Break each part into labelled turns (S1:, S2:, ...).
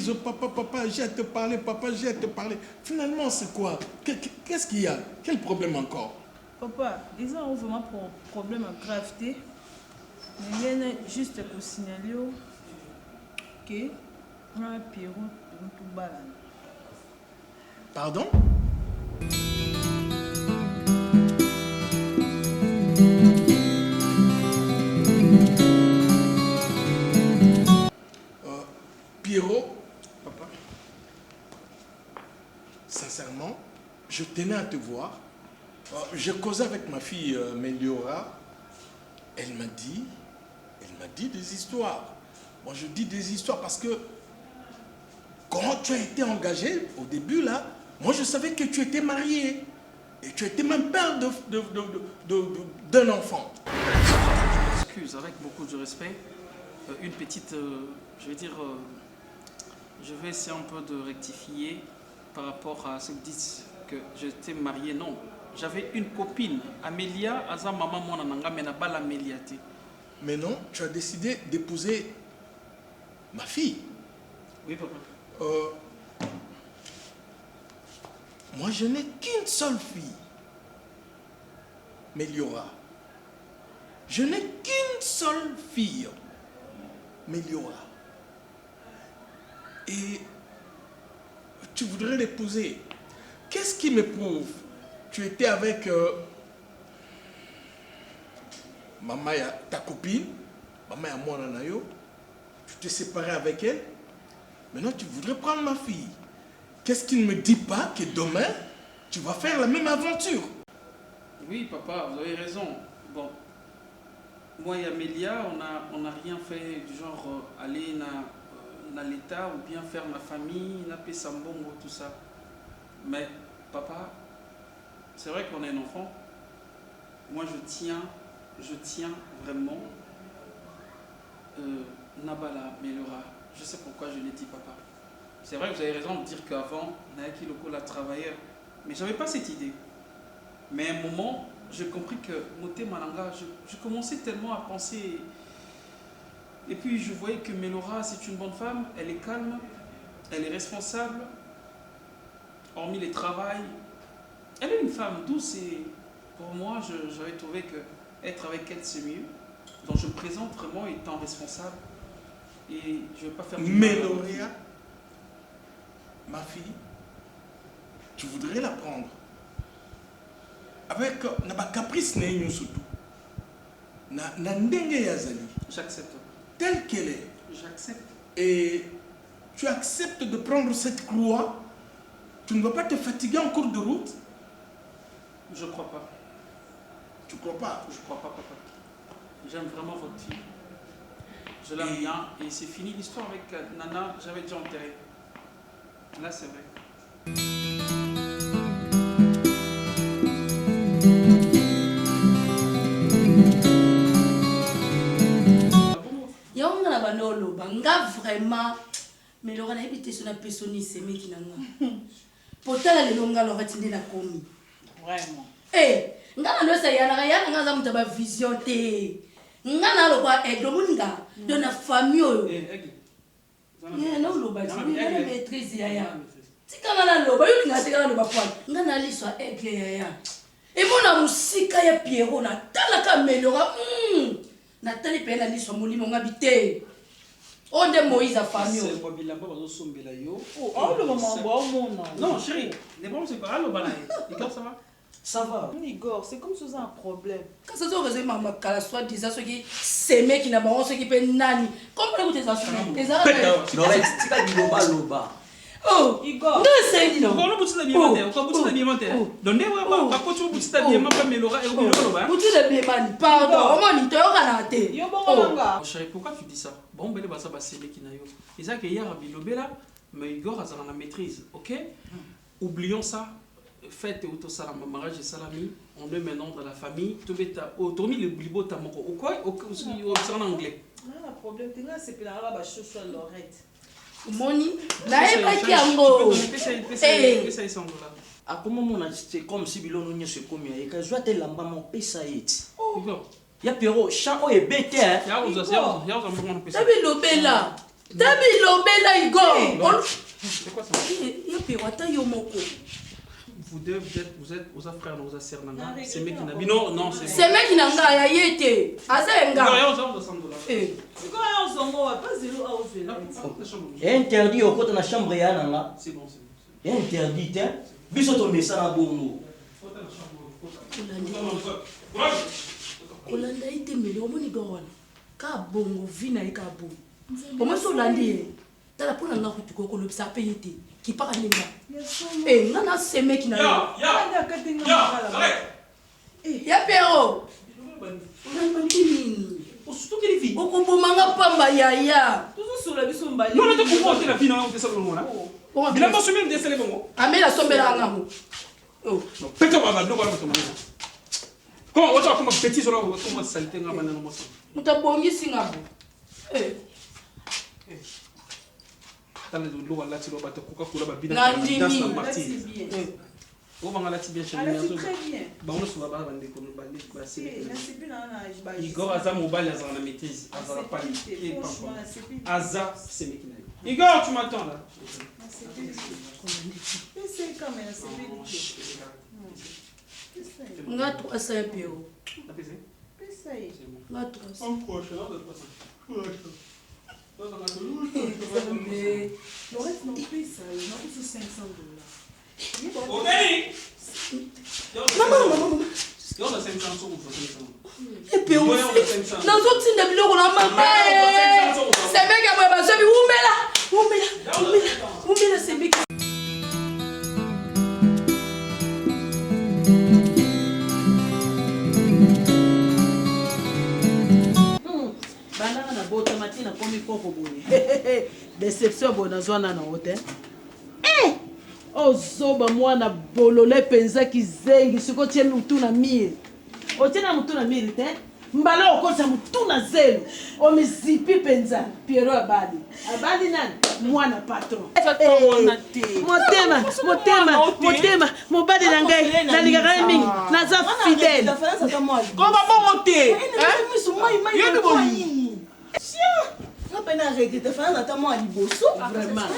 S1: disent papa, papa, j'ai à te parler, papa, j'ai à te parler. Finalement, c'est quoi? Qu'est-ce qu'il y a? Quel problème encore?
S2: Papa, ils ont vraiment pour problème à gravité. Mais il y a juste pour signaler que on a un Pierrot dans tout bas.
S1: Pardon? Pierrot, papa, sincèrement, je tenais à te voir. Je causais avec ma fille Meliora. Elle m'a dit des histoires. Moi, je dis des histoires parce que quand tu as été engagé au début là, moi je savais que tu étais marié et tu étais même père d'un enfant.
S3: Excuse, avec beaucoup de respect, une petite, je vais dire, je vais essayer un peu de rectifier par rapport à ce que disent que j'étais marié. Non, j'avais une copine, Amélia, Aza maman mon ananga, mais n'a pas l'Amélia.
S1: Mais non, tu as décidé d'épouser ma fille.
S3: Oui, papa.
S1: Moi, je n'ai qu'une seule fille, Meliora. Je n'ai qu'une seule fille, Meliora. Et tu voudrais l'épouser. Qu'est-ce qui me prouve? Tu étais avec maman, ta copine, maman à moi, Nanayo. Tu t'es séparé avec elle. Maintenant, tu voudrais prendre ma fille. Qu'est-ce qui ne me dit pas que demain, tu vas faire la même aventure?
S3: Oui, papa, vous avez raison. Bon, moi et Amélia, on n'a rien fait du genre aller dans l'État ou bien faire ma famille, naper Sambongo, tout ça. Mais, papa, c'est vrai qu'on est un enfant. Moi, je tiens vraiment Nabala, Melora. Je sais pourquoi je l'ai dit, papa. C'est vrai que vous avez raison de dire qu'avant, Naaki Loko la travailleur. Mais je n'avais pas cette idée. Mais à un moment, j'ai compris que Moté Malanga, je commençais tellement à penser. Et puis je voyais que Melora, c'est une bonne femme, elle est calme, elle est responsable, hormis les travails. Elle est une femme douce et pour moi, j'avais trouvé que être avec elle, c'est mieux. Donc je me présente vraiment étant responsable. Et je ne vais pas faire du mal.
S1: Meloria, ma fille, tu voudrais la prendre. Avec un caprice, surtout.
S3: J'accepte.
S1: Telle qu'elle est.
S3: J'accepte.
S1: Et tu acceptes de prendre cette croix. Tu ne vas pas te fatiguer en cours de route.
S3: Je ne crois pas.
S1: Tu crois pas?
S3: Je ne crois pas, papa. J'aime vraiment votre fille. Je l'aime bien et c'est fini l'histoire avec Nana, j'avais déjà enterré. Là, c'est vrai.
S4: Yonga na banolo banga vraiment mais Laura na ebité sur la personne c'est mec qui nanga. Potala le longa Laura tinde na komi.
S2: Vraiment.
S4: Eh, ngana no sa yana ngaza mutaba vision te. Ngana lo kwa edomuninga de na famille oyo. Eh, no lo ba tu ni maîtrise ya. Tikana na lo ba yo ninga tikana lo ba kwa. Ngana liswa aigle ya. Et mon musika ya Pierrot na tala ka melora. Nathalie pena liswa molimo ngabité. Onde Moïse a famille.
S3: C'est pas bien là-bas, on sombela yo.
S2: Oh, le maman, bon,
S3: non, chérie, les bons c'est pas allô balaye. Et comment ça va?
S2: Ça va. Igor, c'est comme si ça un problème.
S4: Quand ça se résume à ma cala, soit disant ce qui c'est mec qui n'a pas ce qui peut nani. Comment tes enfants? Tes
S5: enfants. Non, c'est pas du loba loba.
S4: Oh,
S2: Igor.
S4: Non, c'est dit non.
S3: On a bouti la biemante, on a bouti la biemante. Donc ne va pas quand tu bouti la biemante pas Melora et on va.
S4: Bouti la biemante. Pardon, on m'a dit toi canate.
S2: Yo bon nga.
S3: Chérie, pourquoi tu dis ça? Bon belé basa basele qui na yo. Et ça que hier à Bilobela, mais Igor a la maîtrise, OK? Oublions ça. Fête ou tout ça, mariage et salami, on est maintenant dans la famille. Tu veux tourner le blibo tamoko. Ou quoi? C'est en anglais.
S2: Non, le problème, c'est que là, je suis à l'oreille.
S4: Moni, là, il n'y a pas de yango.
S5: À comment c'est comme si Bilon n'y se commis et que je dois te l'amba mon pesaït. Il y a Pierrot, chat est bête.
S4: T'as vu l'obé là? Tabi lobela Igor.
S3: C'est quoi ça?
S4: Ya Pierrot ata yo moko.
S3: Vous deux, vous êtes aux frères, aux sœurs. C'est mec qui n'a pas. Non, non, c'est.
S4: C'est mec qui n'a pas ya yete. Azenga.
S5: Interdit au côté de la chambre ya nanga.
S3: C'est bon, c'est bon.
S5: Interdit hein. Biso to mesa na bongo.
S4: Olanda ite mele omoni gwana. Ka bongo vina e ka bongo. Omo so landi. Tala pona nga kutuko ko lobisa payete. Qui parle linga. Eh, nana c'est mec qui n'a pas. Ya Pierrot.
S3: Surtout qu'elle est fille.
S4: Oko bomanga pamba ya.
S2: Toujours sur la biso mbali.
S3: Non, mais tu comprends que la fille n'a pas ça pour là. Il a pas su même déceler bon.
S4: Amela sombela ngamo. Oh.
S3: Peut-être on va devoir le tomber. Comment on va comme petit sur la comment saleté ngama na mo.
S4: Mutabongi singabo. Eh.
S3: Dans le lot là tu dois battre Coca-Cola ba bina.
S4: Nandini.
S3: On va ngala tibia chez
S2: Très bien.
S3: Ba on se va ba bande ko bande ba c'est.
S2: C'est plus dans la
S3: Igor Aza mobile Aza la maîtrise, Aza la panique. Aza c'est mec qui Igor, tu m'attends là.
S2: C'est quand même c'est bien.
S4: Nga 300 Pierrot.
S2: Essaye.
S4: Nga 300.
S3: En proche là,
S2: Mais le reste non plus ça, il n'a plus $500.
S3: Ok.
S4: Maman.
S3: Yo na 500 euros pour 500.
S4: Et puis on nazo tinda biloko na mama. C'est mec ya baba sobi umela c'est mec.
S2: Banana na boto matina komi koko boye. Déception bona zwana na hotel. Ozoba mwana bolole penza kizengi siko tie mutu na mire. Otiena mutu na mire te. Mbala okosa mutu na zelo. Omizipi penza Pierrot abadi. Abadi nani? Mwana patron. Motema, mobadi na ngai na lingaka mingi. Naza fidèle. Komba bongo te. Hein?
S6: Vraiment.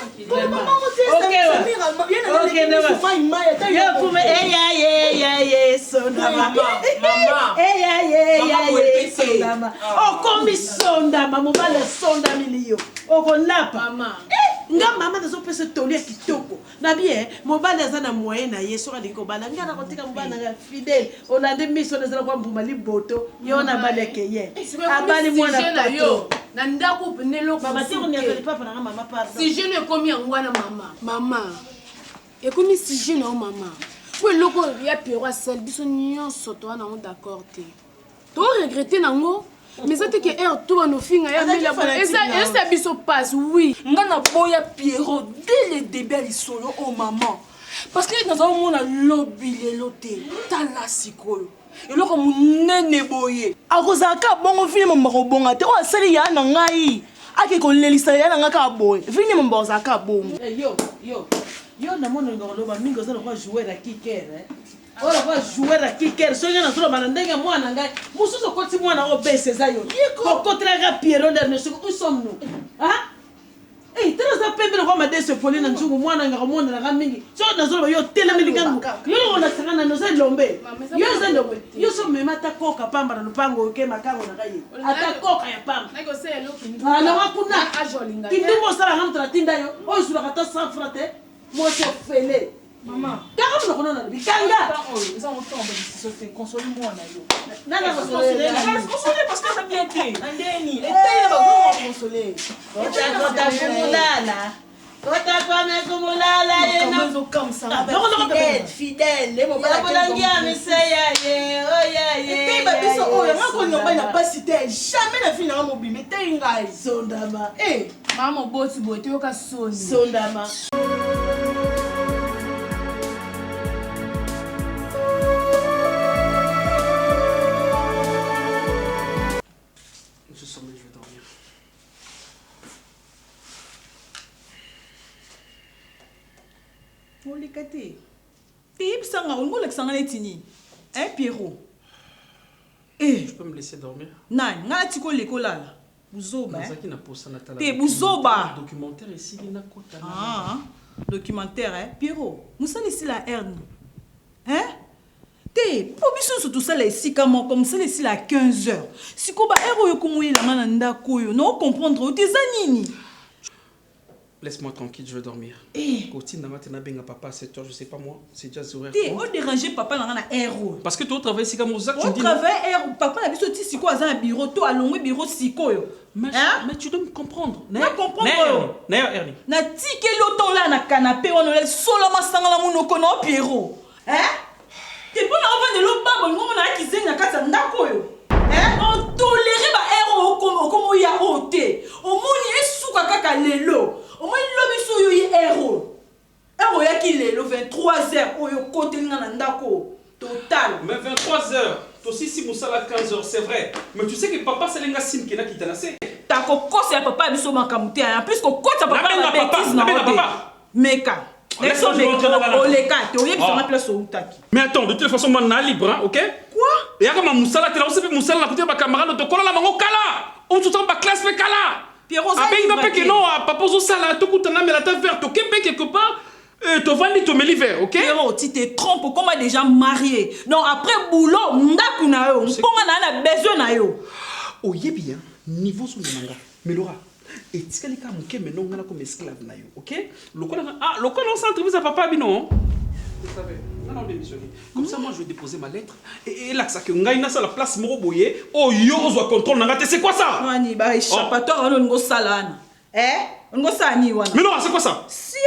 S2: Nga mama nazo pesa tolia kitoko. Na bien, mobali azana moyen na yeso ka liko bana. Nga na kotika mobana nga fidèle. Olande miso na zala kwa mbuma liboto. Yo na baleke ye. Abali mwana pato.
S4: Na ndako penelo
S2: Mama tiko ni akali papa na mama pardon.
S4: Si je ne komi ngwana mama. Mama. Et comme si je no mama. Pour loko ya Pierrot sel biso nyonso to na on d'accord te. To regretter nango. Mais ça te que tout nos filles ya mela et ça biso passe oui.
S6: Ngana boya Pierrot dès le début il solo au maman. Parce que nous avons mon lobby les lotés. Tala sikolo. Et là comme nene boye. Akozaka bongo vini mama bonga te o asali ya na ngai. Ake ko lelisa ya na ngaka boye. Vini mama ozaka bongo.
S2: Yo na mona ngoloba mingo za kwa jouer à kicker ora kwa jouer à kicker songa na solo bana ndenge mwana ngai mususu koti mwana obese za yo ko kontraga Pierrot dernier secours où sommes-nous hein tena za pembe kwa madese poli na nzungu mwana ngaka mona na mingi so na solo yo tela milingangu yo na sanga na noza lombe yo za lombe yo so mema ta koka pamba na lupango ke makango na kai ata koka ya pamba
S4: Nako se lo kini.
S2: na wakuna
S4: Ajolinga.
S2: kindimo sala ngam tratinda yo o sura kata sans frate mo se fele
S6: Maman.
S2: Kaka mno kono na bikanga.
S6: Ils ont autant de console-moi na yo.
S2: Nana consoler.
S6: Consoler parce que ça bien été. Andeni. Et taille va consoler.
S2: Kota kumulala. Kota kumulala yena.
S6: Comme ça.
S4: Fidèle. Les moments
S2: Bolangia miseya ye. Oh ya ye.
S6: Et taille ba biso oh ya ngako nyomba na pas cité jamais na fille na mobile mais taille ngai.
S2: Sondama.
S4: Maman boti boti yo ka soni.
S2: Sondama.
S3: Je vais dormir.
S6: Olikate. Tip sanga on le sanga netini. Pierrot.
S3: Tu peux me laisser dormir?
S6: Nan, nga tiko lekola.
S2: Buzoba.
S3: Nazaki na posa na tala.
S2: Te buzoba.
S3: Documentaire ici na kota.
S2: Ah, documentaire, hein? Pierrot, nous sommes ici la hernie. Hein? Te, pour biso surtout ça les ici comme ça ici la 15h. Si ko ba ero yo komo la mananda koyo, non comprendre tes anini.
S3: Laisse-moi tranquille, je vais dormir. Côté na matena benga papa à 7h, je sais pas moi, c'est déjà horaire.
S2: Te, on déranger papa na ero.
S3: Parce que toi travailles ici comme Ozak, tu
S2: on
S3: dis.
S2: On travaille ero, papa na biso ti siko aza na bureau, to alongwe bureau siko yo.
S3: Mais tu dois me comprendre.
S2: Na comprendre.
S3: Na Ernie.
S2: Na tike l'autant là na canapé, on le solo masanga la monoko na Pierrot. Hein? Te pona on va de l'autre baba, on na kizenga kata ndako yo. Hein? On tolère ba ero komo ya ote. O moni esuka kaka lelo. O moni lobi so yo ero. Ero ya ki lelo 23h oyo kote nga na ndako. Total.
S3: Mais 23h. Toi aussi si Moussala 15h, c'est vrai. Mais tu sais que papa c'est l'enga sim qui n'a qui t'a laissé.
S2: Ta kokose ya papa biso makamute en plus ko kota papa na bêtise na papa. Meka. Laisse-moi
S3: mais attends, de toute façon, moi, je suis libre, hein, ok?
S2: Quoi?
S3: Et il y a comme un moussala, tu as aussi moussala, la côté de ma camarade, de coller la mango kala. On se sent pas classe, mais kala.
S2: Pierrot, ça
S3: y a que non, papa, ça là, tout le monde, mais la tête verte, ok? Quelque part, tu vas aller te mêler vert, ok?
S2: Pierrot, tu te trompes, comme déjà marié. Non, après boulot, ndaku na yo, comment on a besoin na yo?
S3: Oh, yé bien, niveau sur le manga. Mais Laura. Et tu sais que les mais non comme esclave na yo, ok? Le quoi on s'entrevise à papa bino. Vous savez, non démissionner. Comme ça moi je vais déposer ma lettre et là ça que ngai na ça la place moro boyé. Oh yo zo contrôle na c'est quoi ça?
S2: Wani ba échappatoire on ngo salana. On sa ni wana.
S3: Mais non, c'est quoi ça?
S2: Sia.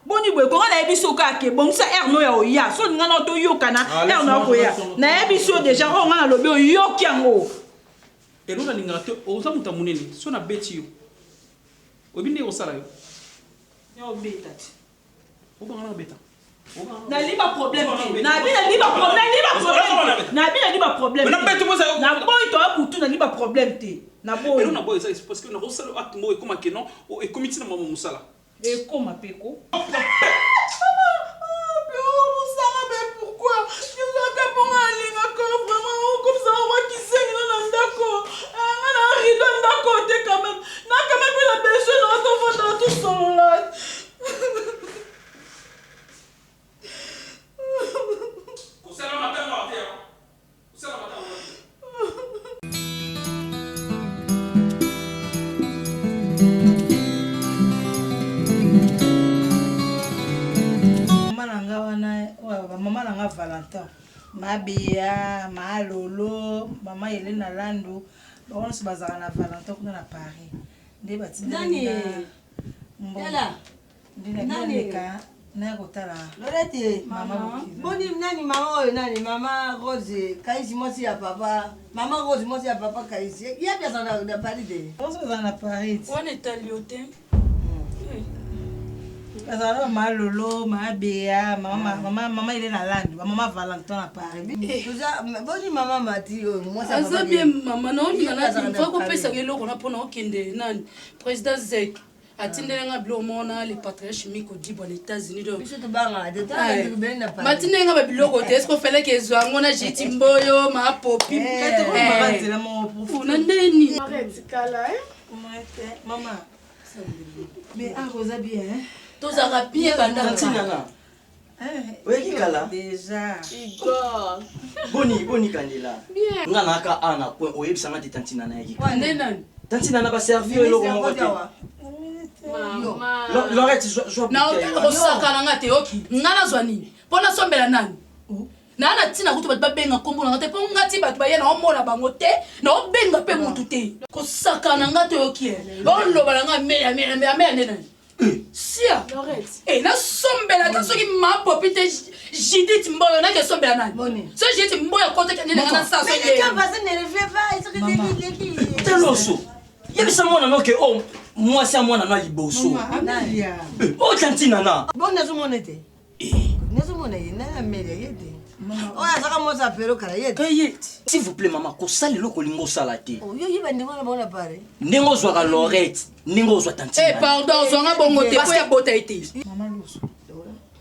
S2: Boni boy ko na ebiso ka ke bon ça erno ya o ya. So ngana to yo kana erno ko ya. Na ebiso déjà on ngana lobe yo kiango.
S3: Et nous na lingate oza mutamuneni. So na beti yo. Obinde au salaire.
S2: Yo beta.
S3: Au ba na beta.
S2: Na liba problème. Na liba problème.
S3: Mais na beta moi ça.
S2: Na boy to akutu na liba problème te. Na boy.
S3: Mais na boy ça parce que na rosalo acte mo comme que non et comité na maman musala.
S2: Et comment peko? Maman n'a pas Valentin. Ma Bia, ma Lolo, maman Hélène Lando. On se base à Valentin qu'on a à Paris. Des bâtiments. Nani. Yala. Nani. Nagotala.
S7: Lorette. Maman. Boni nani maman nani maman Rose. Kaisi moi si à papa. Maman Rose moi si à papa Kaisi. Il y a personne à Paris de.
S2: On se base à Paris.
S6: On est à Lyotin.
S2: Alors, ma Lolo, ma Béa, maman il est dans l'âne, maman Valentin à Paris.
S7: Boni maman m'a dit, moi ça
S4: va bien. Maman, non, il y a une fois qu'on peut s'agir là, on a pour nous qu'il est nan président Zek. Atindenga blomona les patriotes chimiques au Djibouti aux États-Unis donc. Matindenga ba biloko te est-ce qu'on fallait que zwangona jitimboyo ma popi.
S6: Nandeni. Arrête kala
S2: maman. Mais à Rosa bien hein.
S4: Tous à bien
S5: Tantinana. Oui, Kala.
S2: Déjà.
S6: Igor.
S5: Boni Kandela.
S6: Bien.
S5: Ngana ka ana point o yebisanga ti Tantinana yiki.
S4: Ndenan.
S5: Tantinana ba servir eloko moko te.
S6: Maman.
S5: Lorette je
S4: na osaka nga te oki. Ngana zwani. Pona sombela nani? Na tina kutu bato babenga kombo na te po ngati bato bayena omona bango te na obenga pe mutu te. Ko saka na nga te oki. On loba na nga meya ndenan. Sia
S6: Lorette.
S4: Et na sombela ta soki ma popite Judith Mboyo na ke sombela nani. So Judith Mboyo kote ke nina na sa so.
S7: Mais les gars ne reflètent pas, ils se disent
S5: Teloso. Yebisa mwana no ke oh moi c'est mwana no liboso.
S2: Amalia.
S5: Oh Tantinana.
S7: Bon na zo monete. Nezo monete na media yete. Oh ya saka mo sa pero kala yete.
S5: Kayet. S'il vous plaît maman ko sali loko lingo salate.
S7: Oh yo yiba ndingo na bona pare.
S5: Ndingo zwa Lorette, ndingo zwa Tantinana.
S4: Eh pardon, zonga bongo te ko ya bota ite.
S2: Maman Loso.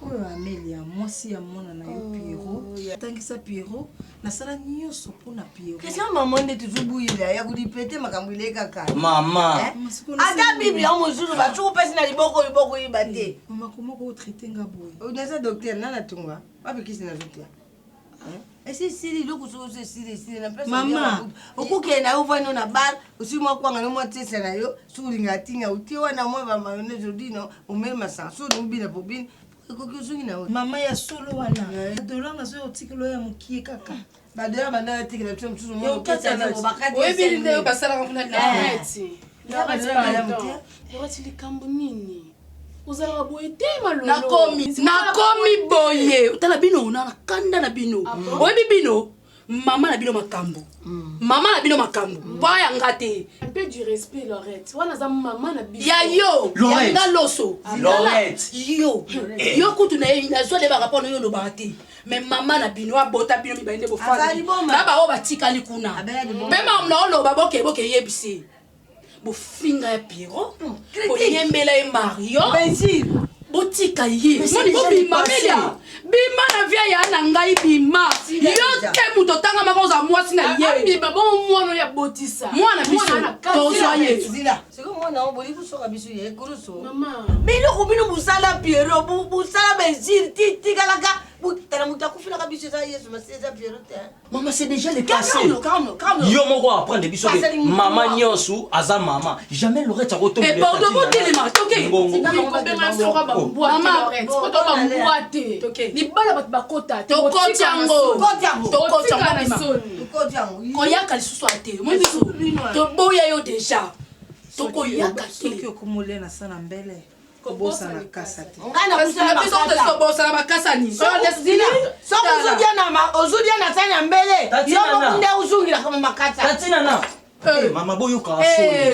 S2: Oh Amélia, moi si à mon na yo Pierrot.
S4: natangisa Pierrot nasala nyonso mpona Pierrot.
S7: Qu'est-ce que maman nde toujours bouiller ya kulipete makambo ile kaka.
S5: Mama.
S7: Ata bibi ya mozulu ba tu pesi na liboko ibate.
S4: Mama comment ko traiter nga boy?
S7: O nasa docteur nana tungwa. Wapi kisi na zotia. Esi siri loko so siri na pesa.
S4: Mama,
S7: okuke na uvano na bar, usimwa kwanga no motesa na yo, suri ngatinga utiwa na mwa ba mayonnaise odino, umema sansu mbina pobini.
S4: Mama ya solo wana. Dolanga so otikelo ya mukie kaka.
S7: Badela banda tikela tu mtuzo mwa.
S4: Yo kata na
S7: bakati.
S4: Wewe ndio basala ngafuna na
S7: Arrête.
S6: Yawati likambo nini? Uzala boye te malolo.
S4: Nakomi boye. Utala bino na kanda na bino. Wewe bino mama na bino makambo. Mama na bino makambo. Boya ngate.
S6: Un peu du respect Laurette. Wana za mama na bino.
S4: Ya yo.
S5: Laurette.
S4: Ya loso.
S5: Laurette.
S4: Yo. Yo kutu na ina zo de ba rapport yo no bate. Mais mama na bino abota bino mi bainde bo fana. Na ba o batika likuna. Même na olo ba boke yebisi. Bo finga ya Pierrot. Bo yembela e Mario.
S7: Benzir.
S4: Botika ye. Moni bo bima melia. Bima na via ya na ngai bima. Yo te muto tanga makoza mwasi na ye.
S6: Bima bon mwana ya botisa.
S4: Mwana biso. Tozo ye.
S7: Zila. Siko mwana o boli buso kabiso ye kuruso.
S6: Mama.
S7: Bilo kubino busala Pierrot, busala Benzir tikalaka. Tala mutakufila kabiso za Yesu maseza Pierrot.
S5: Maman, c'est déjà le passé.
S4: Calme.
S5: Yo moko apprendre biso que maman nyonso aza maman. Jamais Laurette a retomber.
S4: Et pardon vous téléma. OK.
S6: Mama, ko to ba mboate. Ni bala bat bakota.
S4: To kotiango.
S7: Kotiango.
S4: Koyaka lisusu ate. Moi biso. To boya yo déjà. To koyaka te.
S2: Soki okumule na sana mbele. Kobosa na kasa te.
S7: Ngana kusala
S4: biso te so bosa na bakasa ni. So
S7: Zila. Soko ozudia na sana mbele. Yo munde uzungira kama makata.
S5: Tatina na. Mama boyo ka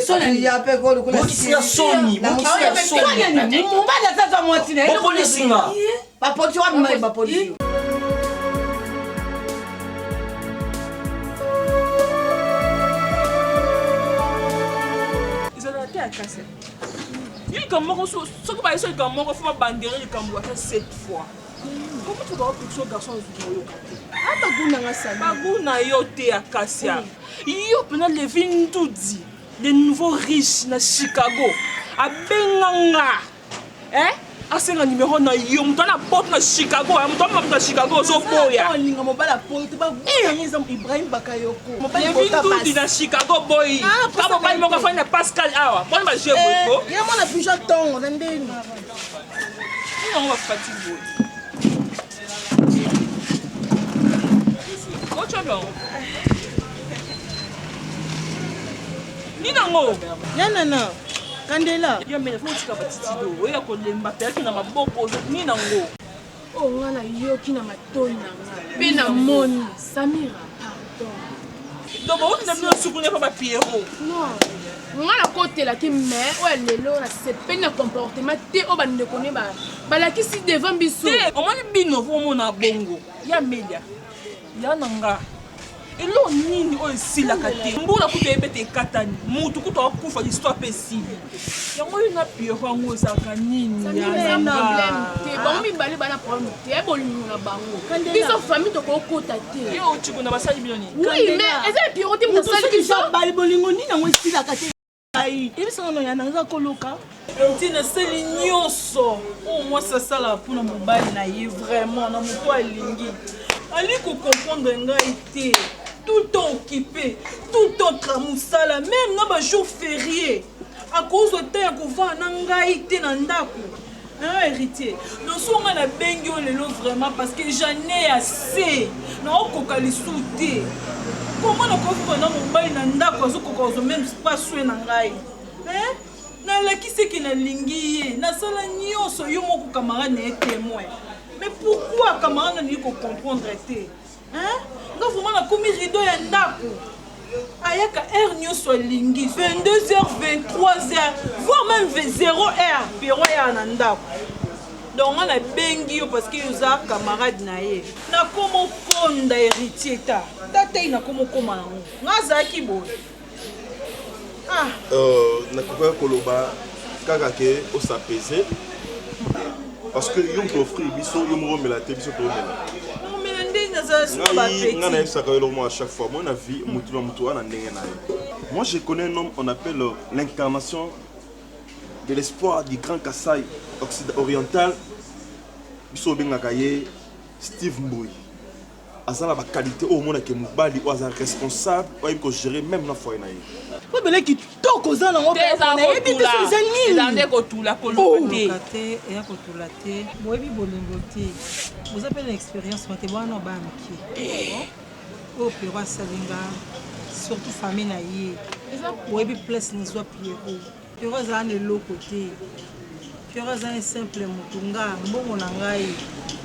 S7: Soni ya pe ko kula.
S5: Bokisia soni, bokisia soni.
S7: Mubada tata mwatina.
S5: Bo polisi nga.
S7: Ba polisi wa mma ba polisi.
S6: Izala te akase. Il comme moko so ko ba iso comme moko faut bandere le comme 7 fois. Comment tu vas appliquer ce garçon au yoka? Ata guna nga sali. Ba guna yo te akasia. Yo pena Levin Doudi, les nouveaux riches na Chicago. A benganga. Asenga numéro na yo mutana porte na Chicago, mutana na Chicago zo boya.
S2: Linga mobala porte ba ngeza Ibrahim Bakayoko.
S6: Levin Doudi na Chicago boy. Kabo ba mo ka fanya Pascal awa. Bon ba je boy.
S2: Ya mona pisha tongo na ndeni.
S6: On va fatiguer. Ocho bien. Ni nango.
S2: Yana. Kandela.
S6: Yo me faut tika batitido. Oya ko lemba peki na maboko ni nango.
S8: Oh ngana yoki na matoni na nga. Pe na moni. Samira, pardon.
S6: Donc on n'a plus souvenir pas Pierrot.
S8: Non. Ngana kotela ki mais o lelo na se pena comportement te o ba ndekone ba la ki si devant biso.
S6: O moni bino vo mona bongo. Ya media. Ya nanga. Elo nini o sila kate. Mbula kutebe te katani. Mutu kuto akufa histoire pesili. Yango ina Pierrot ngo saka nini ya
S8: problème te. Ba mi bale bana problème te. E bolingo na bango. Biso famille to ko kota te.
S6: Yo chiko na basali biloni.
S8: Oui, mais eza Pierrot te mosali ki so
S2: bale bolingo nini ngo sila kate. Ai, ebisa no yana nga koloka.
S6: Tina seli nyonso. O moi ça sala pour na mobali na ye vraiment na moto alingi. Ali ko comprendre ngai te. Tout le temps occupé, tout le temps tramoussala, même dans les jours fériés. À cause de temps qu'on va n'angaïté n'andako. Un héritier. Nous sommes à la bengue vraiment parce que j'en ai assez. Non, kokali souté. Comment on peut faire dans mon bail n'andako parce qu'on même pas soué n'angaï. Hein? Na la qui c'est qui n'a lingi na sala nyonso yo moko camarade n'est témoin. Mais pourquoi camarade n'a pas comprendre té? Hein? Nga vraiment na komi rideau ya ndako. Ayaka heure nyonso lingi 22h 23h voire même 0h Pierrot ya na ndako. Donc on a bengi yo parce que yoza camarade na ye. Na komo konda héritier ta. Tata na komo koma nango. Nga zaki bo. Ah.
S9: Na koka koloba kaka ke o s'apaiser. Parce que yo m'offrir biso yo mo remela te biso to remela.
S6: Non mais
S9: à chaque fois. Moi, je connais un homme qu'on appelle l'incarnation de l'espoir du Grand Kassai oriental. Steve Mbouy. Azala ba qualité au monde que Mubali ou azala responsable ou il peut gérer même la foi na.
S6: Ko bele ki toko za na ngo pe na ebi te so nini.
S10: Ezande ko tula ko lokote.
S11: Kate e ko tula te. Moyebi bolingo te. Vous avez une expérience mate bwana ba mki. O pe wa salinga surtout famille na ye. Moyebi place ni so Pierrot. Pierrot za ne lokote. Pierrot za un simple mutunga mbongo na ngai.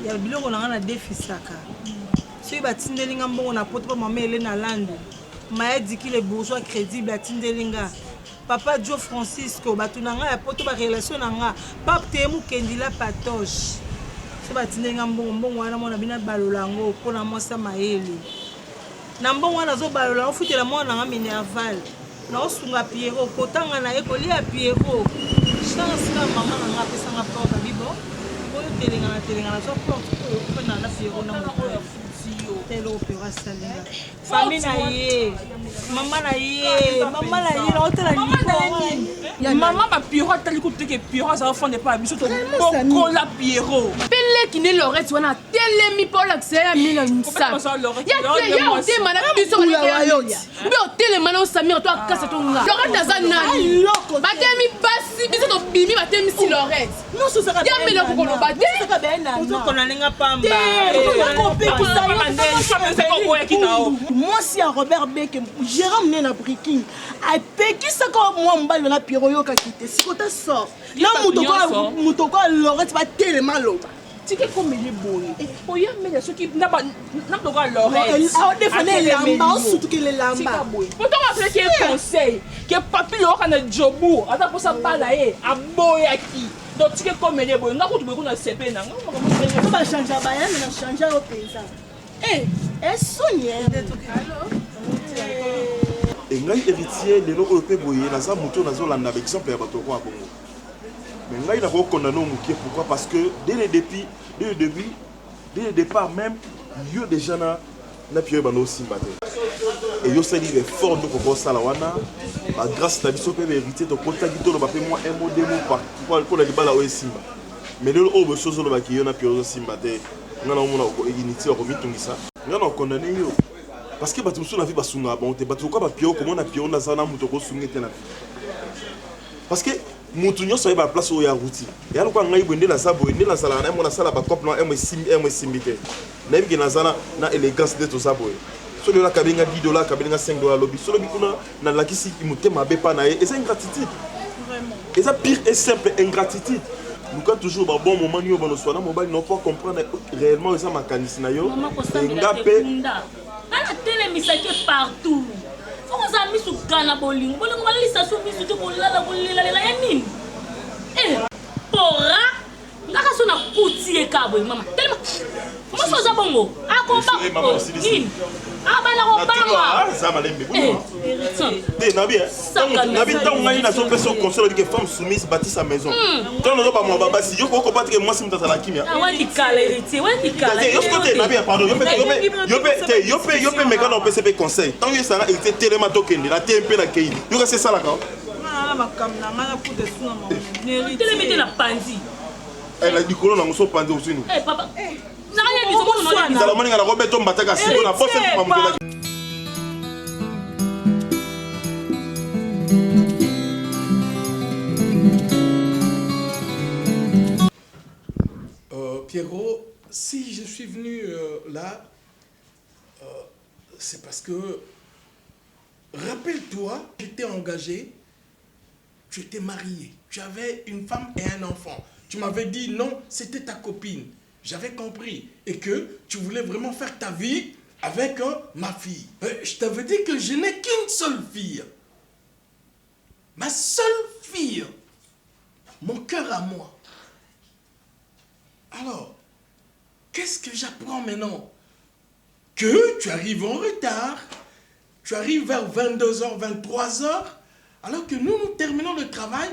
S11: Ya biloko na ngana defisaka. Si batindelinga mbongo na poto pa mama Elena Lando ma diki les bourgeois crédibles batindelinga papa Joe Francisco batunanga ya poto ba relation nanga pape temu kendila patoche si batindelinga mbongo wana mona bina balolango pona mosa maele na mbongo wana zo balola ofutela mona nga minerval na osunga Pierrot kotanga na ekolia Pierrot chance ka mama nanga pesa nga porte bibo boyo telenga na zo porte ko na Pierrot na mo tel opéra salinga famille na ye maman na ye na hôtel na
S10: maman ba Pierrot tali ko teke Pierrot ça fond de pas biso to boko la Pierrot
S8: pele ki ne Lorette wana telemi pour l'accès à mina nsa ya te mana biso na yo bi hôtel mana Samir to akasa to nga Lorette azanani batemi basi biso to bimi batemi si Lorette
S6: non so ça
S8: ya mele ko lo bate
S6: ça ba na
S7: Ozo konalinga pamba
S6: moi si à Robert Beck Jérôme né na breaking a peki ça comme moi mbalo na Pierrot yo ka kité si ko ta sort na mutoko Lorette ba tellement loba
S10: tike comme il est beau oya mais ce qui na to ka Lorette
S6: a défendre les lamba surtout que les lamba
S10: pourtant après que conseil que papi lo kana jobu ata pour ça bala e a boya ki donc tike comme il est beau na ko tu ko na CP na
S6: on va changer ba ya mais na changer au paysan elle sonne.
S9: Et ngai héritier de l'eau pe boye na za muto na zo landa avec exemple ya bato ko abongo. Mais ngai na ko condamné mukie pourquoi parce que dès le départ même yo déjà na Pierrot bano simbate. Et yo sali les fort no ko sala wana ba grâce na biso pe héritier to kota gito lo ba pe moi un mot deux mots pour la libala o simba. Mais le o bo sozo lo ba ki yo na Pierrot simbate. Nga na mona ko initi ko mitungisa nga na condamné yo parce que batu na vie basunga bon te batu ko ba Pierrot ko mona Pierrot na zana muto ko sungete na parce que mutu nyo so ba place o ya routi ya ko ngai bwende na sabo ende na sala na mona sala ba couple na simbike na bi na zana na élégance de to sabo so le la kabinga $10 kabinga $5 lobi so lobi kuna na lakisi imutema be pa na et c'est ingratitude vraiment et ça pire et simple ingratitude. Nous quand toujours un bon moment nous on soit là mobile non pas comprendre réellement ça mécanisme na yo ngapé
S4: ana tele misaki partout faut que ça mis sous kana bolingo bali ça sous mis sous bolala ya nini pora ngaka sona kuti e kabo mama tellement moi so za bongo akomba nini abana ko banga
S9: ça malembe te nabi tant ngai na so peso conseil que femme soumise bâtit sa maison tant no ba mo baba si yo ko combattre que moi si mutata la kimia
S4: wandi kala héritier wandi kala
S9: yo côté nabi pardon yo pe me kana PCP conseil tant yo ça héritier tellement tokende la TMP na kei yo que c'est ça là quand
S11: na makam na ngana pour de suna maman
S4: héritier tele na pandi
S9: elle a dit que l'on a so pandi aussi nous
S4: papa na ya biso ko no
S9: na la moni ngana ko beto mbataka siko na poste pour mamuto
S1: Pierrot, si je suis venu là, c'est parce que, rappelle-toi, j'étais engagé, tu étais marié, tu avais une femme et un enfant. Tu m'avais dit non, c'était ta copine. J'avais compris. Et que tu voulais vraiment faire ta vie avec ma fille. Je t'avais dit que je n'ai qu'une seule fille. Ma seule fille. Mon cœur à moi. Alors, qu'est-ce que j'apprends maintenant? Que tu arrives en retard, tu arrives vers 22h, 23h, alors que nous terminons le travail.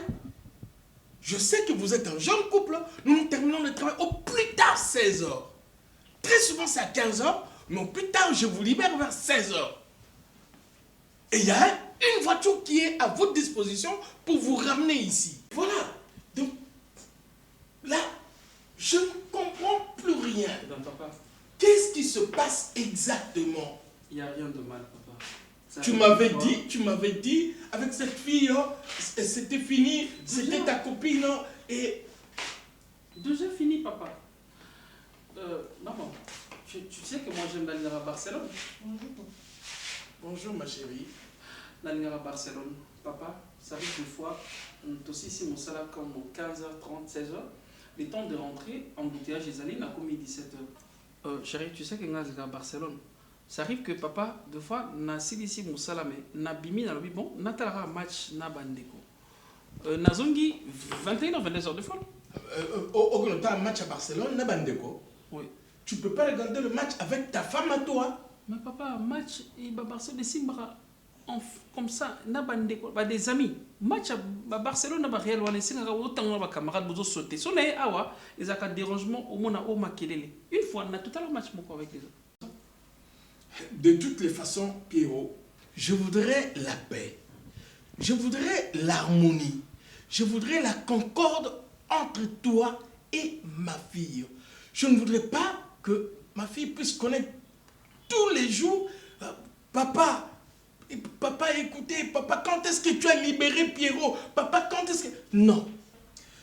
S1: Je sais que vous êtes un jeune couple, nous terminons le travail au plus tard 16h. Très souvent c'est à 15h Mais plus tard, je vous libère vers 16h. Et il y a une voiture qui est à votre disposition pour vous ramener ici. Voilà. Donc, là, je ne comprends plus rien.
S3: Papa,
S1: Qu'est-ce qui se passe exactement?
S3: il n'y a rien de mal, papa. Ça
S1: Tu m'avais dit, avec cette fille, c'était fini, c'était ta copine, et...
S3: Déjà fini, papa. Maman, tu sais que moi j'aime l'aller à Barcelone.
S1: Bonjour ma chérie.
S3: L'aller à Barcelone. Papa, ça arrive des fois, aussi ici mon salaire comme 15h30, 16h. Le temps de rentrer, embouteillage des années, on a commis 17h. Chérie, tu sais que moi je à Barcelone. Ça arrive que papa, deux fois, on a ici mon salaire, mais on a bimi dans le bon, on a un match na bandeko. On a zongi 21h, 22h de folle.
S1: Au un match à Barcelone, na bandeko.
S3: Oui.
S1: Tu peux pas regarder le match avec ta femme à toi.
S3: Mais papa, match, il va Barcelone, Simbra, comme ça, n'a pas des amis. Match à Barcelone, n'a pas réel, on est autant de camarades, vous sauter. Si on est awa, ils ont un dérangement au monde au makelele. Une fois, on a tout à l'heure match avec les autres.
S1: De toutes les façons, Pierrot, je voudrais la paix. Je voudrais l'harmonie. Je voudrais la concorde entre toi et ma fille. Je ne voudrais pas que ma fille puisse connaître tous les jours papa, écoutez, papa, quand est-ce que tu as libéré Pierrot? Papa, quand est-ce que... Non,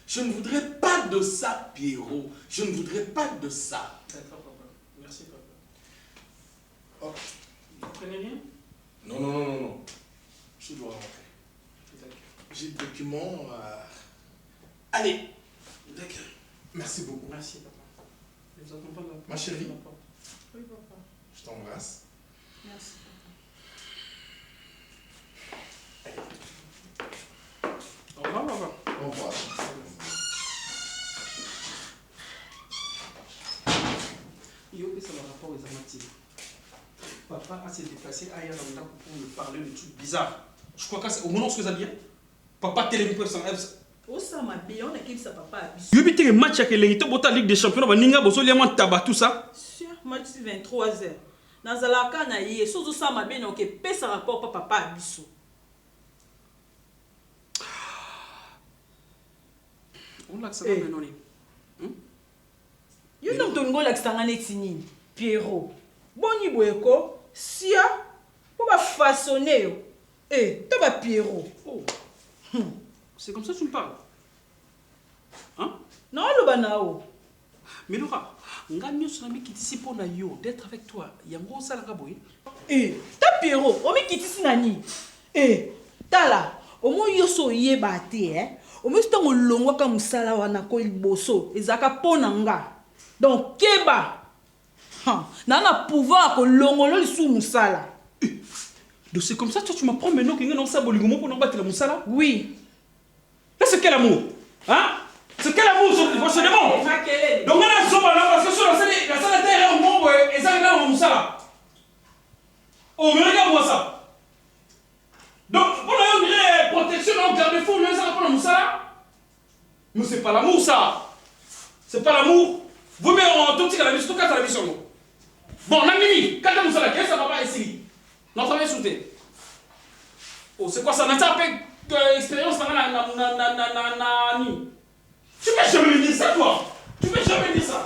S1: je ne voudrais pas de ça, Pierrot. Je ne voudrais pas de ça.
S3: D'accord, papa. Merci, papa.
S1: Oh.
S3: Vous prenez rien?
S1: Non. Je dois rentrer. J'ai le document. Allez. D'accord. Merci beaucoup.
S3: Merci, papa. Je vous attends pas là.
S1: Ma chérie.
S3: Oui, papa.
S1: Je t'embrasse.
S3: Merci, papa. Au revoir, papa.
S1: Au revoir.
S3: Il y a aussi le rapport aux amateurs. Papa s'est déplacé ailleurs dans le pour me parler de trucs bizarres. Je crois que c'est au moment où ce que ça dit. Papa téléphone personnel.
S2: Oh ça m'a bien, on a qui ça papa.
S3: Il y a un match avec les Ligue des Champions. Ninga bozo liama tabac tout ça.
S2: Sûr, match 23h. Dans la cana hier, surtout ça m'a bien donc pèse un rapport papa biso.
S3: On l'a que ça va donner.
S2: Yo donc dongo la sangane tini. Pierrot. Boni boyeko, sia pour va façonner. Tu vas Pierrot.
S3: Oh. C'est comme ça que tu me parles. Hein?
S2: Non, le banao.
S3: Mais Laura, on a mieux sur qui ici pour yo d'être avec toi. Yango ça la gaboy.
S2: Ta Pierrot, on me quitte ici nani. Ta là, au moins yo so yé baté Au moins c'est un longo comme ça là wana ko il bosso. Ezaka ponanga. Donc keba. Nana pouvoir ko longolo li sou musala.
S3: Donc c'est comme ça que tu m'apprends maintenant qu'il y a un saboligomo pour nous battre la musala?
S2: Oui.
S3: Là c'est quel amour? Hein? C'est quel amour ce démon? Donc on a zoba là parce que sur la salle de terre on bombe et ça là on musala. Oh mais regarde-moi ça. Donc on a une protection on garde-fou on ça pour la musala. Mais c'est pas l'amour ça. C'est pas l'amour. Vous mettez en tout petit à la mission, tout cas à la mission. Bon, Namimi, quand tu as qu'est-ce que ça va pas essayer? Non, travail sauté. Oh, c'est quoi ça? N'a pas expérience dans la Tu peux jamais me dire ça, toi? Tu peux jamais me dire ça?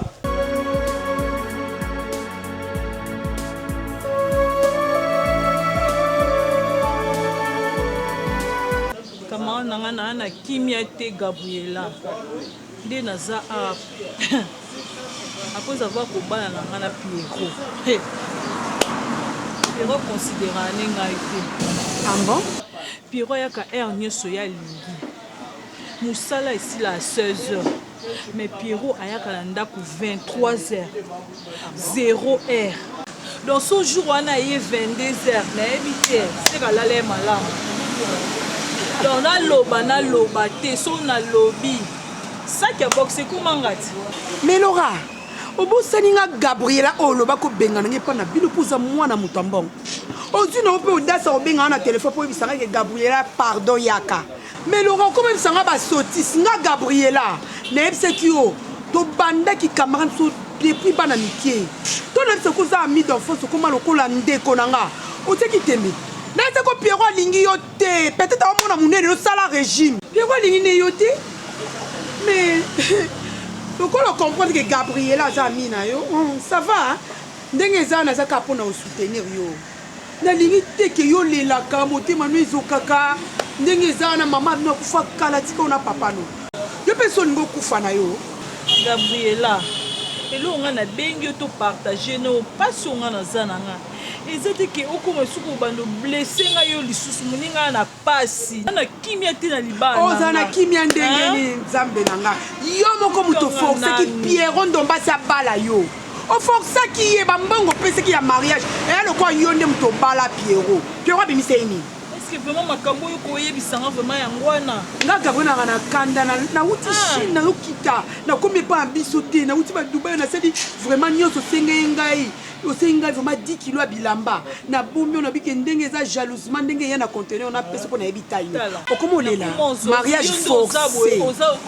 S2: Comment on a kimia te Gabriela? Nde naza après avoir combattu dans la Pierrot. Pierrot considéré ngai te.
S6: Ah bon?
S2: Pierrot yaka air nyoso ya lingi. Musala ici là à 16h. Mais Pierrot ayaka na ndako 23h. 0h. Dans ce jour on a eu 22h na ebité. C'est ka lale malam. Dans na loba te so na lobby. Ça qui a boxé comment ngati.
S6: Mais Laura, au bout Seninga Gabriela oloba ko benga na pas na bino pouza mwana mutambong. Ozu na pe odasa obenga na téléphone pour bisanga que Gabriela pardon yaka. Mais Laura comment bisanga ba soti singa Gabriela. Na ebse ki o to banda ki camarade so
S12: depuis bana mike to na biso koza ami d'enfance koma lokola ndeko nanga oteki tembe na ese ko Pierrot alingi yo te peut-être amona munene yo sala régime Pierrot alingi ne yo te mais lokola comprendre que Gabriela aza ami na yo ça va ndenge eza nazaka mpona osoutenir yo nalingi te ke yo lelaka motema no ezokaka ndenge eza na mama bino akufa kala tika ona papa no yo mpe so olingi okufa na yo
S6: Gabriela eloko nga nabengi yo topartage na opasi onga naza na nga eza te ke okoma suku obanda blesse nga yo lisusu moninga na pasi na kimia te na libala
S12: oza na kimia ndenge ni nzambe na nga yo moko moto forceki Pierrot Ndombasi abala yo oforcaki ye bambongo opesaki ya mariage eya lokwa yo nde moto obala Pierrot abimisa ye nini
S6: vraiment makambo oyo koyebisanga vraiment yango wana
S12: nga Gabriela nanga na kanda nauti Chine nazokita nakomi epa ya biso te nauti badubai nasali vraiment nyonso osengei ngai vraiment 10 kilo ya bilamba nabomi oyo nabike ndenge eza jalousement ndenge eya na conteneur napesa mpo nayebi ta yo okoma olela mariage forcé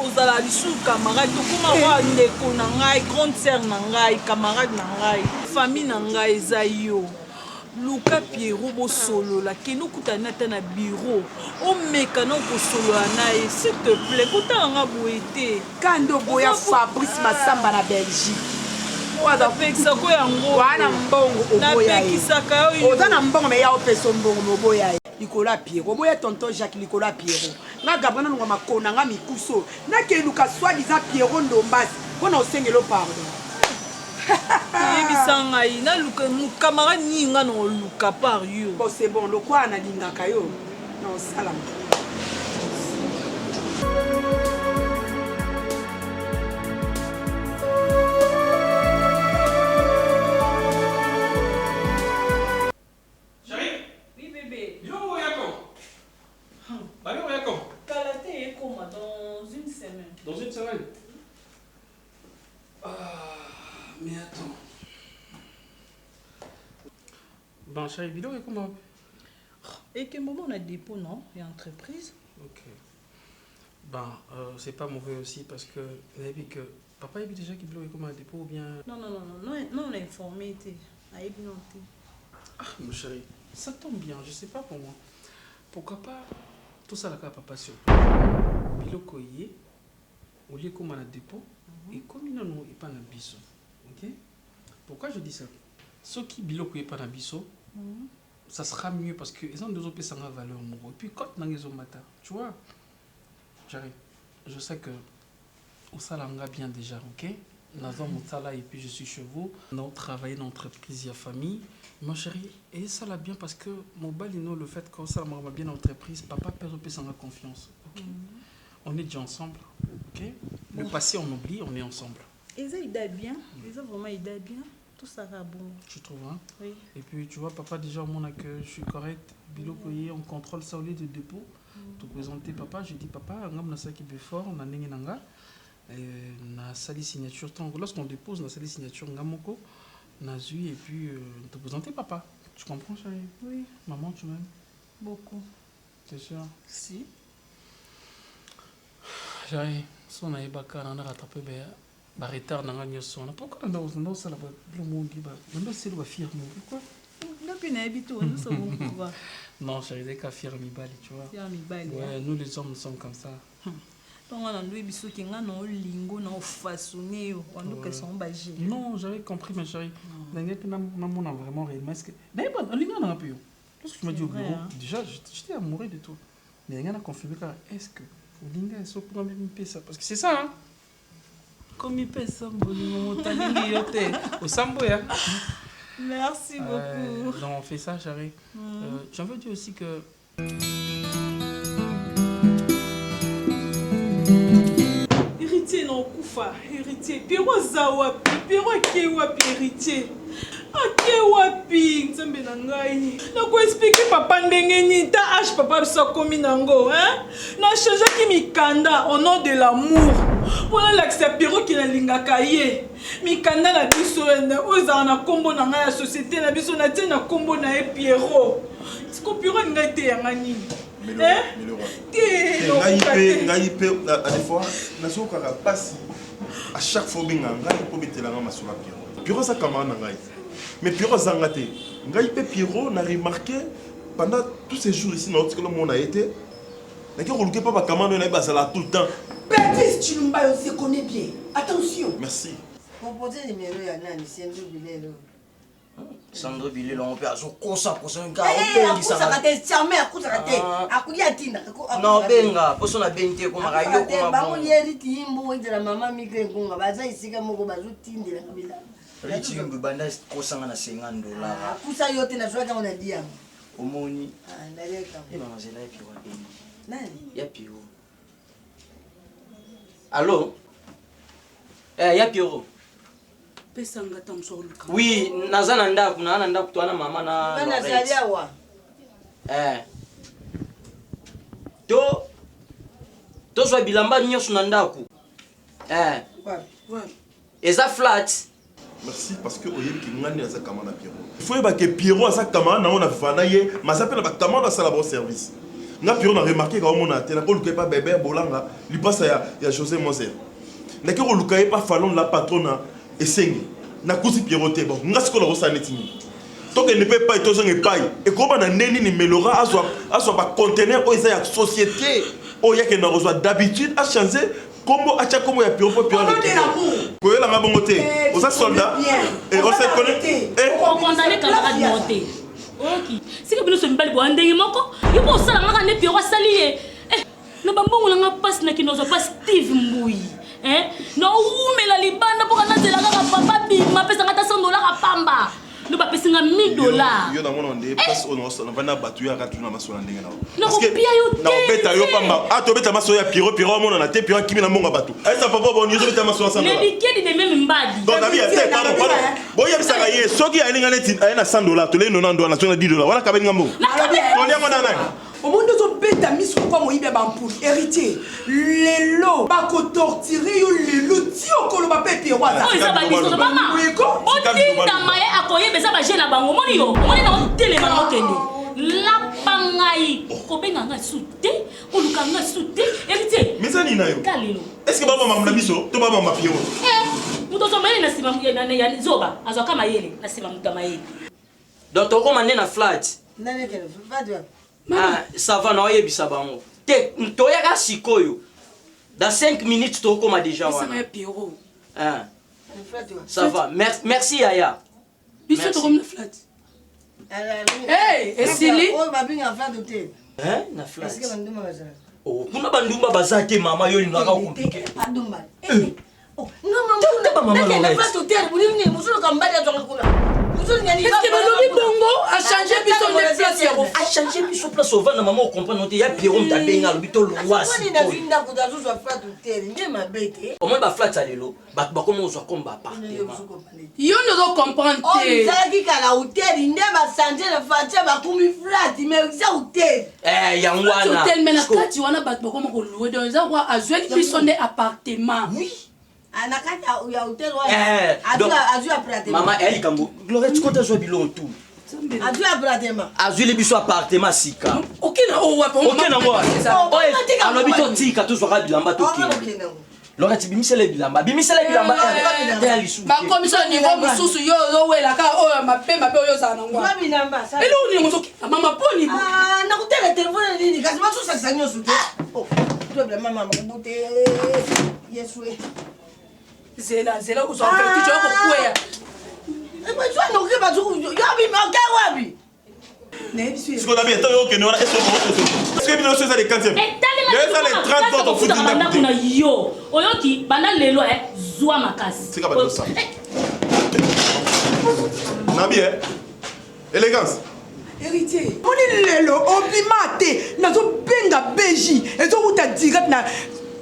S6: ozala lisusu camarade tokoma wa ndeko na ngai grande sœur na ngai camarade na ngai famille na ngai eza yo luka Pierrot bosolola kende okutani ata na bureau omeka na okosolola na ye s'il te plaît kotala nga boye te
S12: kando boya Fabrice Masamba na Belgique
S6: napekisako yango
S12: wana mbongo
S6: napekisaka yo
S12: oza na mbongo me ya opesa mbongo moboya ye likolo ya Pierrot oboya tonton Jacques likolo ya Pierrot nga Gabriela nango makona nga mikuso nakeluka soi-disant Pierrot Ndombasi mpona osengelo pardon
S6: yebisa ngai naluka camarade ninga na oluka par yo
S12: bon c'est bon lokwa nalingaka yo na osala
S3: Chérie?
S6: Oui bébé.
S3: Yo yako. Balo yako.
S6: Kalate ekoma dans une semaine.
S3: Dans une semaine? Mais attends. Ben, chérie, vidéo est comment?
S6: Et quel moment on a dépôt, non? Il y a entreprise.
S3: Ok. Ben, c'est pas mauvais aussi parce que vous avez vu que papa a vu déjà qu'il bloque comme un dépôt ou bien.
S6: Non, on a informé.
S3: Ah, mon chéri, ça tombe bien, je sais pas pour moi. Pourquoi pas tout ça là, papa sur biloko yé, au lieu comme un dépôt, et comme il n'en a pas un biseau. Ok? Pourquoi je dis ça? Ceux qui biloko yé pas un biseau, ça sera mieux parce que ils ont deux opés sans valeur et puis quand on a les matin, tu vois, j'arrive, je sais que au salanga bien déjà, ok? Nous avons mon salaire et puis je suis chez vous. Nous travaillons dans l'entreprise, il y a famille. Mon chéri, et ça l'a bien parce que mon balino, le fait que ça m'a bien l'entreprise, papa perd sans la confiance, ok? On est déjà ensemble, ok? Le passé on oublie, on est ensemble.
S6: Et ça il date bien, et ça vraiment il date bien. Tout ça va bon.
S3: Tu trouves, hein?
S6: Oui.
S3: Et puis, tu vois, papa, déjà, on a que je suis correct. Bilokoye, on contrôle ça au lieu de dépôt. Te présenter papa, je dis, papa, on a ça qui est fort, on a n'enga. On a sali signature. Lorsqu'on dépose, on a sali signature, ngamoko, nazui, et puis, te présenter papa. Tu comprends, chérie?
S6: Oui.
S3: Maman, tu m'aimes?
S6: Beaucoup.
S3: T'es sûr?
S6: Si.
S3: Chérie, si on a eu baka, on a rattrapé, ben. Retard dans la nation. Pourquoi on a ça là-bas? On a c'est le firme. Pourquoi? Non, chérie, c'est qu'à firme Bali, tu vois. Ouais, nous les hommes sommes comme ça. Non, j'avais compris, ma chérie. Maman a vraiment réellement. D'ailleurs, on a un peu. Lorsque tu m'as dit au bureau, déjà, j'étais amoureux de toi. Mais on a confirmé que est-ce que Linga est sur pour me ça? Parce que c'est ça, hein? Comme il peut
S6: merci beaucoup.
S3: Donc on fait ça, chérie. J'en veux dire aussi que
S6: héritier non kufa, héritier. Pierrot zawapi, Pierrot kewapi héritier. Akewapi, nzambe na ngai. Na ko expliquer papa ndenge ni ta âge papa biso komi nango, hein? Na changer ki mikanda au nom de l'amour. Voilà l'accès Pierrot qui na lingaka ye. Mikanda na biso ene oza na kombo na ngai ya société na biso na tie na kombo na e Pierrot. Siko Pierrot ngai te yanga nini?
S9: Ngai pe à des fois na so kaka pasi à chaque fois que je suis Pierrot, ça camarade. Mais Pierrot, Zangate. Pierrot n'a remarqué pendant tous ces jours ici, dans le monde a été. Mais quand on ne pas camarade, on a tout le temps.
S7: Baptiste Chilumba, on se connaît bien. Attention.
S9: Merci.
S7: Composez le numéro, il y a un Sandro Bilelo.
S5: Sandro Bilelo, on peut à son conseil pour son gars. Non, benga, pour son abénité, comme un rayon. Ritimbu banda kosanga na $50.
S7: Kusa yote na joa kama unadia.
S5: Omoni.
S7: Ndaleka.
S5: Mama zela yapi wa beni.
S7: Nani?
S5: Yapi wo. Allô? Yapi wo.
S4: Pesanga tamso luka.
S5: Oui, nazana ndaku na ndaku to ana mama na.
S7: Bana zalia wa.
S5: To zwa bilamba nyoso na ndaku. Eza flat.
S9: Merci parce que oyebi ki ngani aza camarade Pierrot. Il faut que Pierrot aza camarade na on a vana ye, mais ça appelle ba camarade à la bon service. Nga Pierrot na remarqué ka on a tena ko luka pas bébé bolanga, lui passe ya José Moser. Na ko luka pas falon la patronne esengi. Na kusi Pierrot te bon. Nga siko la rosanetini. Donc elle ne peut pas être en paille. Et comment on a neni ni melora à soit pas conteneur ou la société. Oh ya que na reçoit d'habitude à changer. Comment à chaque moment il y a Pierrot pour Pierrot. Pour la mabomoté. Aux soldats. Et on se connaît.
S4: On condamne camarade monté. Ok. Si que nous sommes belles pour un dingue moko. Il faut ça la marque Pierrot salié. Le bambou on a pas na qui nous pas Steve Mbouyi. Non où mais la libana pour na zela ka papa bima pesa ngata $100 à pamba. Nous pas payer $1000.
S9: Yo na mona ndé parce on va na batu ya katuna maso na ndenge na.
S4: Parce que na
S9: beta yo pamba. Ah to beta maso ya Pierrot mona na te Pierrot kimi na monga batu. Ai ça papa bon yo beta maso ensemble.
S4: Les liquides de même mbadi.
S9: Donc abi pardon. Bon ya bisaka ye soki ya ninga neti ai na $100 to le $90 na $10. Wala kabeni ngambo. To lia mona nani.
S12: Au monde de bêta mis quoi moi ibe bampoule héritier les lots pas ko torturer yo les lots tio ko lo ba pepe waza
S4: oh ça ba biso mama o tinda maye akoye beza ba jena bango moni yo moni na telema na okende la pangai ko benga nga soute ko luka nga soute héritier
S9: mais ça ni na yo est-ce que baba mama na biso to baba mama pio
S4: muto so maye na sima ya zoba azo kama yele na sima mutama yele
S5: donc to ko manena flat
S7: nani kene flat
S5: ça va na oyebisa bango te toyaka sikoyo dans 5 minutes tokoma déjà wana
S4: Pierrot
S5: ça va merci Yaya
S4: biso tokomna flat
S7: hey
S4: esili
S7: oh babinga flat hotel
S5: na flat
S7: est-ce que banduma baza
S5: oh kuna bandumba bazake mama yo linaka compliqué
S7: bandumba oh ngama mama flat hotel bulini musulo kambali atwa kuna. Est-ce
S4: que Balobi Bongo a changé biso de place Pierrot?
S5: A changé biso place au vent maman comprendre il y a Pierrot mtabenga lobito loa si.
S7: Ni na vinda kutazuzwa flat hotel nge mabete.
S5: Au moins ba flat alelo ba comment on comme ba appartement.
S4: Yo ne comprendre
S7: te. Oh ça qui kala hotel nde ba changer le flat ba kumi flat mais ça hotel.
S5: Yangwana.
S4: Hotel mais na flat wana ba comment ko louer dans ça quoi a jouer biso de appartement.
S5: Oui.
S7: Anakata ya hotel wa aju appartement.
S5: Maman elle kambo Gloire tu comptes jouer bilon tout.
S7: Aju appartement.
S5: Aju le biso appartement sika.
S4: OK na o wa
S5: OK na moi. Alors bito tika to soka bilamba to kin. Lora ti bimisele bilamba
S4: ba commission niveau mususu yo wela ka o mapemba pe yo zana ngwa.
S7: Ba bilamba sa.
S4: Elo ni ngozoki mama poni.
S7: Na kutela telefone nini kasi masusa sanyo sute. Oh, problème mama mabute. Yeswe.
S4: Zela uzo fait tu vas quoi
S7: mais tu as noké ba tu yo bi manqué wabi ne bisu
S9: ce qu'on a bien tant que nous est-ce que nous sommes les 40e les 30 autres foutu
S4: na yo oyoki bana lelo zwa makasi
S9: c'est pas ça na bien élégance
S12: héritier moni lelo obimate nazo benga beji ezo uta direct na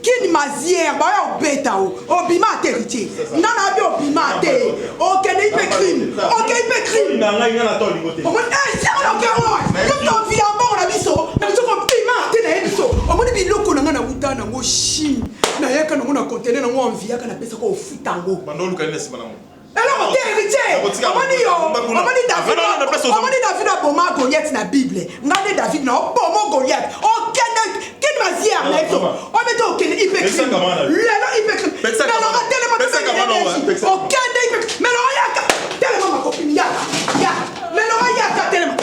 S12: Kini mazière ba yo beta o obima héritier nana bi obima te OK ne pe crime
S9: na ngai ngana to lingote
S12: o moni c'est on que on to via bon na biso biso ko bima te na biso o moni bi loko na ngana utana ngo shi na yaka na ngona conteneur na ngo envia kana pesa ko futango
S9: mandolu kana nesi banango
S12: alors héritier o moni David a boma Goliath na Bible ngane David na bomo Goliath o kene fière na biso omete okende ipexi lelo ipexi melora telema okende ipexi melora yaka telema makopini yaka melora yaka telema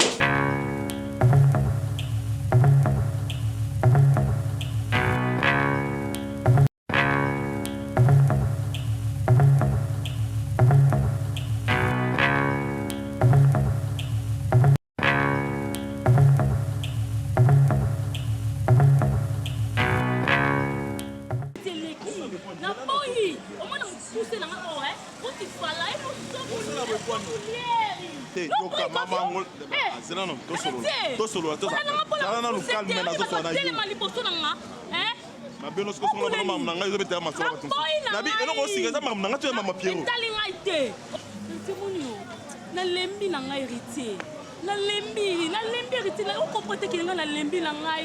S8: nalembi na ngai héritier nalembi héritier na okomprete ke nga nalembi na ngai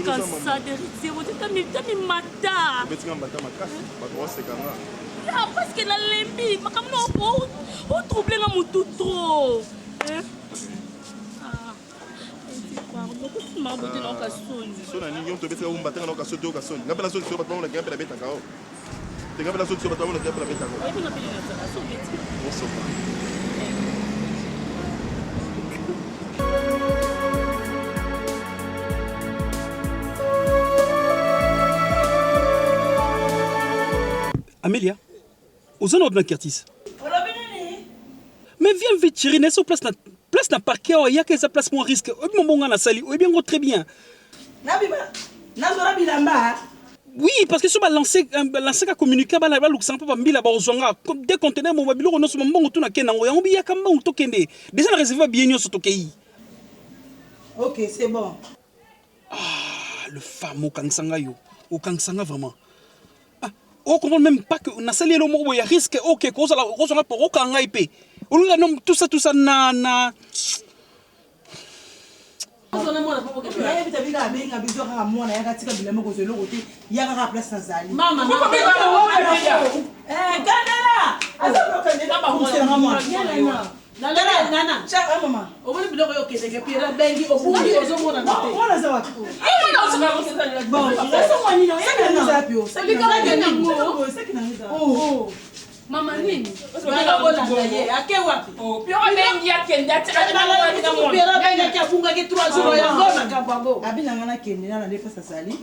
S8: okasa d'héritier otetamimata parce que nalembi makambo otrouble nga mutu trop
S13: Amélia, aux zones de Curtis. Mais viens vite, chérie, n'est-ce pas place na parquet, il y a que ça place moins risque. Mon bon gars na sali, oui bien très bien. Oui, parce que si on lancer à communiquer, bah là Luxembourg va mbila ba ozonga comme des conteneurs mon babilo on se mbongo tuna kena ngo yango biya kamba on tokende. Déjà la réserve bien nyo sotokei.
S2: OK, c'est bon.
S13: Ah, le fameux Kangsanga yo. Au Kangsanga vraiment. On comprend même pas que na sali le mot il y a risque OK ko ça pour okanga ipé. On là non tout ça na
S8: Mama nini?
S2: Ake wapi?
S8: Piora bengi akende ati
S2: piora bengi akafunga ke 3 jours ya ngona kababo.
S12: Abina ngana kende na ndefa sasali.